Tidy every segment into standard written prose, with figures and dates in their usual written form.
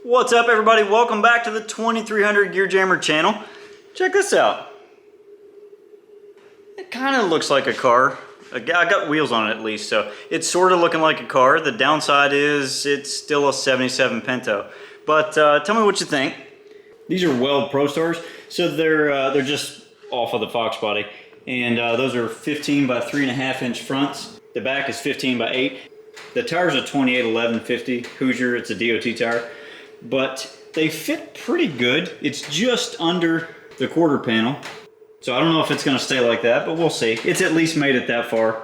What's up, everybody? Welcome back to the 2300 Gear Jammer channel. Check this out. It kind of looks like a car. I got wheels on it at least, so it's sort of looking like a car. The downside is it's still a 77 Pinto. But tell me what you think. These are Weld Pro Stars, so they're just off of the Fox body. And those are 15 by 3.5 inch fronts. The back is 15 by 8. The tire's a 281150 Hoosier. It's a DOT tire. But they fit pretty good. It's just under the quarter panel. So I don't know if it's going to stay like that, but we'll see. It's at least made it that far.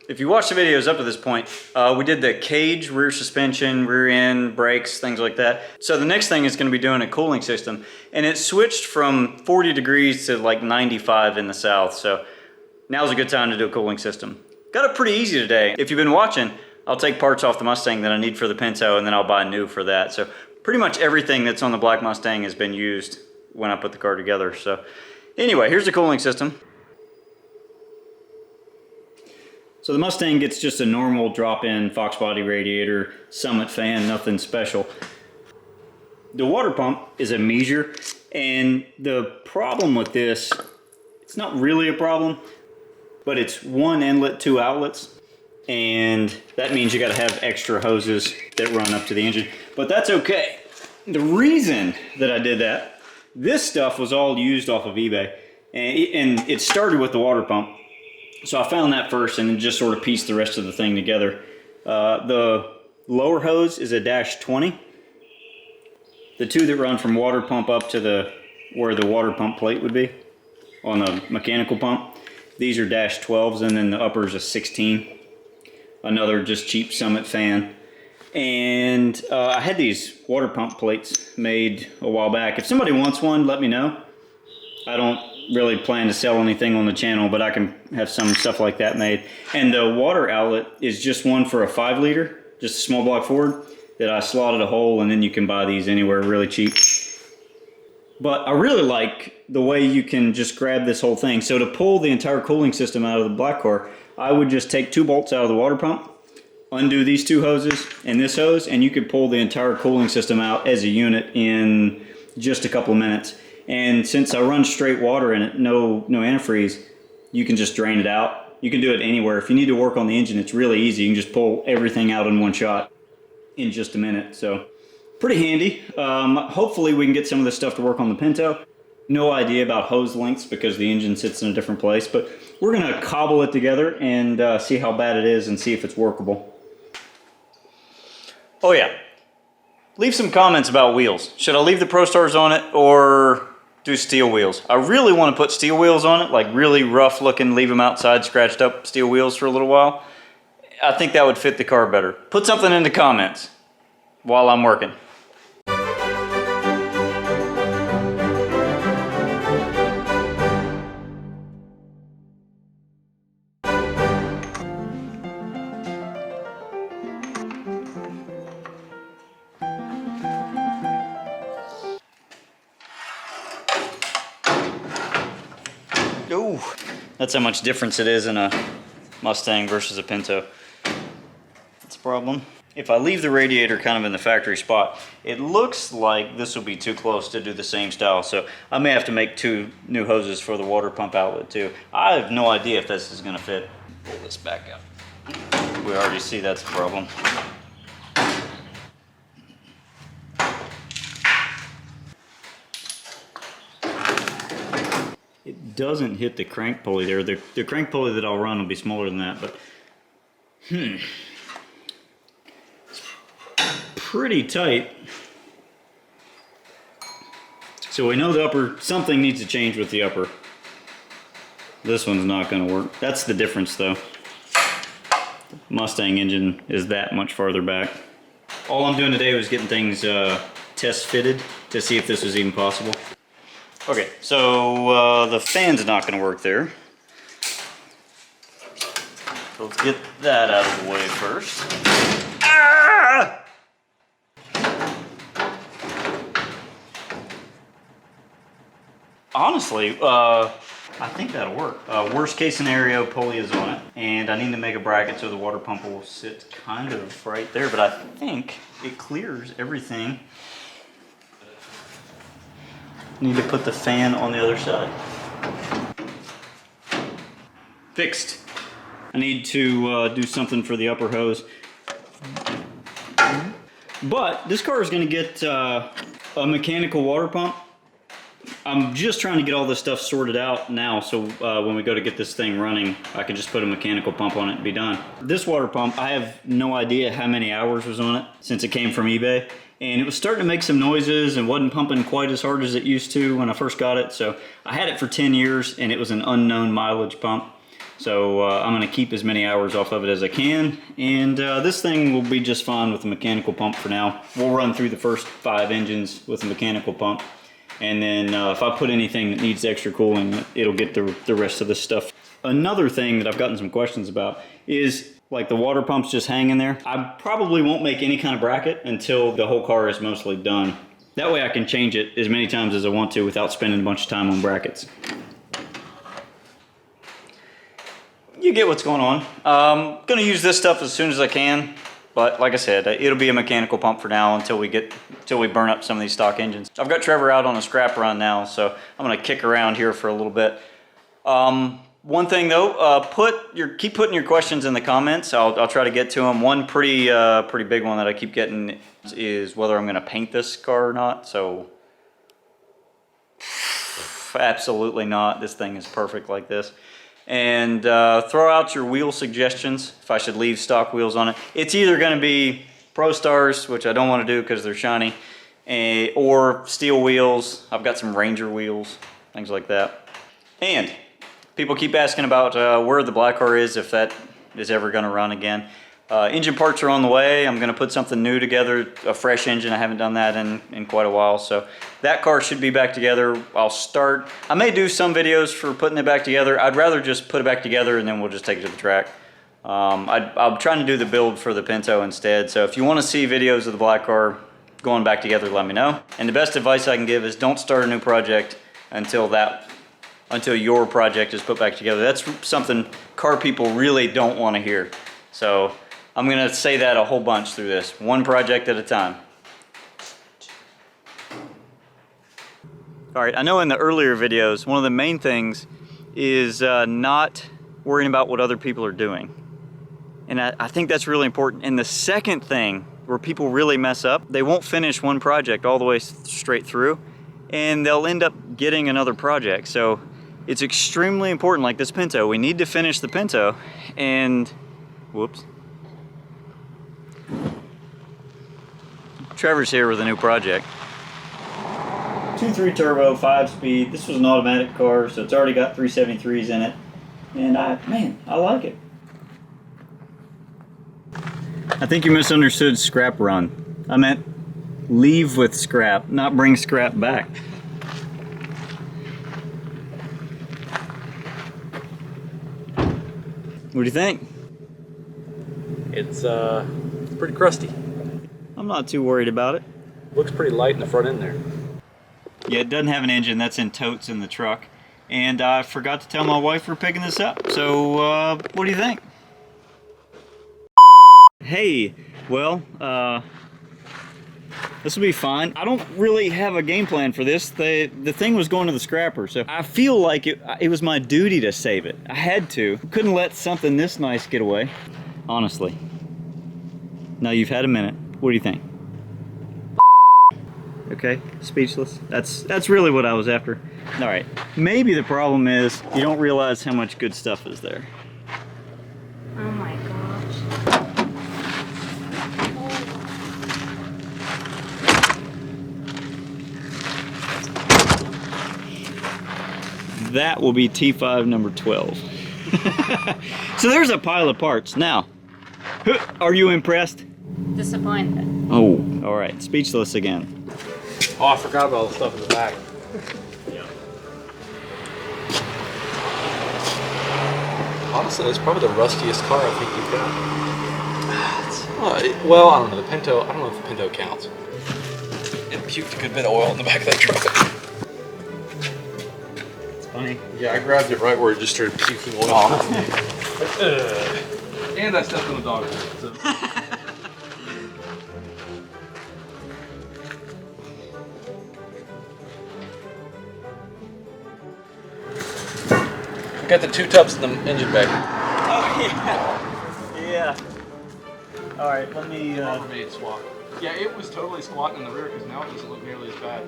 If you watch the videos up to this point, we did the cage, rear suspension, rear end, brakes, things like that. So the next thing is going to be doing a cooling system. And it switched from 40 degrees to like 95 in the south. So now's a good time to do a cooling system. Got it pretty easy today. If you've been watching, I'll take parts off the Mustang that I need for the Pinto, and then I'll buy new for that. So pretty much everything that's on the black Mustang has been used when I put the car together. So anyway, here's the cooling system. So the Mustang gets just a normal drop-in Fox body radiator, Summit fan, nothing special. The water pump is a Measure, and the problem with this, it's not really a problem, but it's one inlet, two outlets. And that means you got to have extra hoses that run up to the engine, but that's okay. The reason that I did that, this stuff was all used off of eBay, and it started with the water pump. So I found that first and then just sort of pieced the rest of the thing together. The lower hose is a -20. The two that run from water pump up to where the water pump plate would be on the mechanical pump, these are -12s, and then the upper is a 16. Another just cheap Summit fan. And I had these water pump plates made a while back. If somebody wants one, let me know. I don't really plan to sell anything on the channel, but I can have some stuff like that made. And the water outlet is just one for a 5 liter, just a small block Ford, that I slotted a hole, and then you can buy these anywhere really cheap. But I really like the way you can just grab this whole thing. So to pull the entire cooling system out of the black car, I would just take 2 bolts out of the water pump, undo these 2 hoses and this hose, and you could pull the entire cooling system out as a unit in just a couple of minutes. And since I run straight water in it, no antifreeze, you can just drain it out. You can do it anywhere. If you need to work on the engine, it's really easy. You can just pull everything out in one shot in just a minute. So pretty handy. Hopefully we can get some of this stuff to work on the Pinto. No idea about hose lengths because the engine sits in a different place, but we're going to cobble it together and see how bad it is and see if it's workable. Oh yeah, leave some comments about wheels. Should I leave the Pro Stars on it or do steel wheels? I really want to put steel wheels on it, like really rough looking, leave them outside, scratched up steel wheels for a little while. I think that would fit the car better. Put something in the comments while I'm working. Ooh, that's how much difference it is in a Mustang versus a Pinto. That's a problem. If I leave the radiator kind of in the factory spot, it looks like this will be too close to do the same style. So I may have to make 2 new hoses for the water pump outlet too. I have no idea if this is going to fit. Pull this back out. We already see that's a problem. It doesn't hit the crank pulley there. The crank pulley that I'll run will be smaller than that, but it's pretty tight. So we know the upper, something needs to change with the upper. This one's not going to work. That's the difference though. The Mustang engine is that much farther back. All I'm doing today was getting things test fitted to see if this was even possible. Okay, so the fan's not going to work there. So let's get that out of the way first. Ah! Honestly, I think that'll work. Worst case scenario, pulley is on it, and I need to make a bracket so the water pump will sit kind of right there, but I think it clears everything. Need to put the fan on the other side. Fixed. I need to do something for the upper hose. But this car is going to get a mechanical water pump. I'm just trying to get all this stuff sorted out now, so when we go to get this thing running, I can just put a mechanical pump on it and be done. This water pump, I have no idea how many hours was on it since it came from eBay. And it was starting to make some noises and wasn't pumping quite as hard as it used to when I first got it. So I had it for 10 years and it was an unknown mileage pump. So I'm gonna keep as many hours off of it as I can. And this thing will be just fine with a mechanical pump for now. We'll run through the first 5 engines with a mechanical pump. And then if I put anything that needs extra cooling, it'll get the rest of this stuff. Another thing that I've gotten some questions about is like the water pump's just hanging there. I probably won't make any kind of bracket until the whole car is mostly done. That way I can change it as many times as I want to without spending a bunch of time on brackets. You get what's going on. I'm gonna use this stuff as soon as I can, but like I said, it'll be a mechanical pump for now until we burn up some of these stock engines. I've got Trevor out on a scrap run now, so I'm gonna kick around here for a little bit. One thing though, keep putting your questions in the comments. I'll try to get to them. One pretty big one that I keep getting is whether I'm gonna paint this car or not. So absolutely not. This thing is perfect like this. And throw out your wheel suggestions if I should leave stock wheels on it. It's either going to be Pro Stars, which I don't want to do because they're shiny, or steel wheels. I've got some Ranger wheels, things like that. And people keep asking about where the black car is, if that is ever going to run again. Engine parts are on the way. I'm going to put something new together, a fresh engine. I haven't done that in quite a while. So that car should be back together. I may do some videos for putting it back together. I'd rather just put it back together and then we'll just take it to the track. I'm trying to do the build for the Pinto instead. So if you want to see videos of the black car going back together, let me know. And the best advice I can give is don't start a new project until your project is put back together. That's something car people really don't want to hear. So I'm going to say that a whole bunch through this, one project at a time. All right, I know in the earlier videos, one of the main things is not worrying about what other people are doing. And I think that's really important. And the second thing where people really mess up, they won't finish one project all the way straight through, and they'll end up getting another project. So it's extremely important, like this Pinto. We need to finish the Pinto, and whoops. Trevor's here with a new project. 2.3 turbo, 5-speed. This was an automatic car, so it's already got 373s in it. And I like it. I think you misunderstood scrap run. I meant leave with scrap, not bring scrap back. What do you think? It's pretty crusty. I'm not too worried about it. Looks pretty light in the front end there. Yeah, it doesn't have an engine. That's in totes in the truck. And I forgot to tell my wife we're picking this up. So, what do you think? Hey, well, this will be fine. I don't really have a game plan for this. The thing was going to the scrapper, so I feel like it was my duty to save it. I had to. Couldn't let something this nice get away. Honestly. Now you've had a minute. What do you think? Okay, speechless. That's really what I was after. All right, maybe the problem is you don't realize how much good stuff is there. Oh my gosh. That will be T5 number 12. So there's a pile of parts. Now, are you impressed? Disappointed. Oh, all right, speechless again. Oh, I forgot about all the stuff in the back. Honestly, it's probably the rustiest car I think you've got. Well, I don't know. The Pinto, I don't know if the Pinto counts. It puked a good bit of oil in the back of that truck. It's fine. funny. Yeah, I grabbed it right where it just started puking oil. And I stepped on a dog. So. We got the 2 tubs in the engine bay. Oh yeah. Yeah. All right, let me. Made swap. Yeah, it was totally squatting in the rear because now it doesn't look nearly as bad.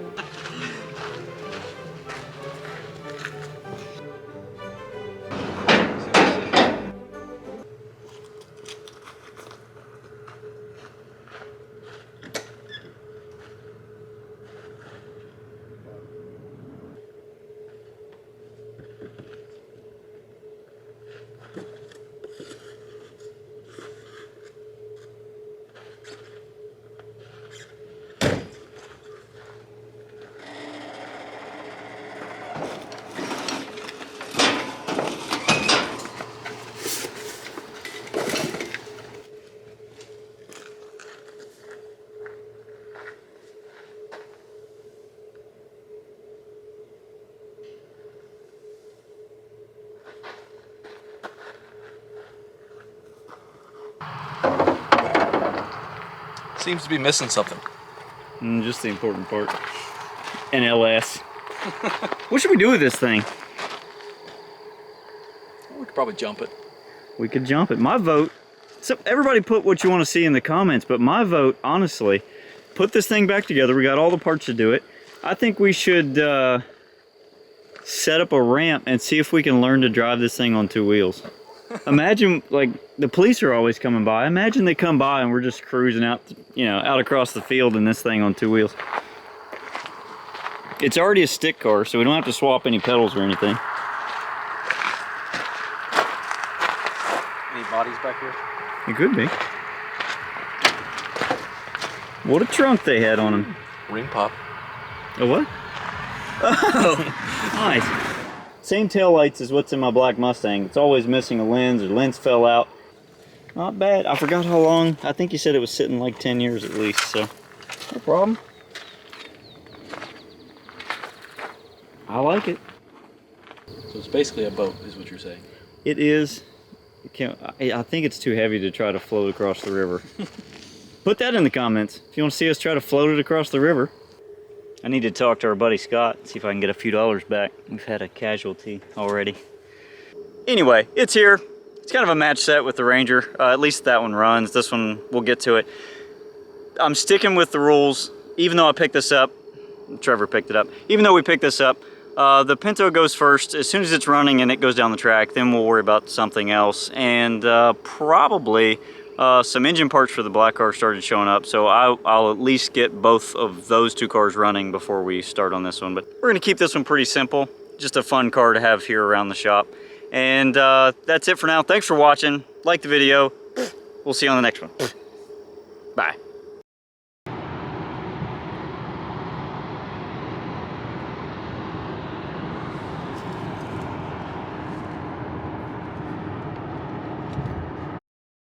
Seems to be missing something. Just the important part. An LS. What should we do with this thing? We could probably jump it. We could jump it. My vote. So everybody put what you want to see in the comments, but my vote, honestly, put this thing back together. We got all the parts to do it. I think we should set up a ramp and see if we can learn to drive this thing on 2 wheels. Imagine, like, the police are always coming by. Imagine they come by and we're just cruising out, you know, out across the field in this thing on 2 wheels. It's already a stick car, so we don't have to swap any pedals or anything. Any bodies back here? It could be. What a trunk they had on them. Ring pop. A what? Oh, nice. Same tail lights as what's in my black Mustang. It's always missing a lens, or lens fell out. Not bad. I forgot how long. I think you said it was sitting like 10 years at least, so no problem. I like it. So it's basically a boat, is what you're saying. It is. I think it's too heavy to try to float across the river. Put that in the comments if you want to see us try to float it across the river. I need to talk to our buddy Scott, see if I can get a few dollars back. We've had a casualty already. Anyway, it's here. It's kind of a match set with the Ranger. At least that one runs. This one, we'll get to it. I'm sticking with the rules, even though I picked this up. Trevor picked it up. Even though we picked this up, the Pinto goes first. As soon as it's running and it goes down the track, then we'll worry about something else. And probably some engine parts for the black car started showing up, so I'll at least get both of those 2 cars running before we start on this one. But we're going to keep this one pretty simple. Just a fun car to have here around the shop. And that's it for now. Thanks for watching. Like the video. We'll see you on the next one. Bye.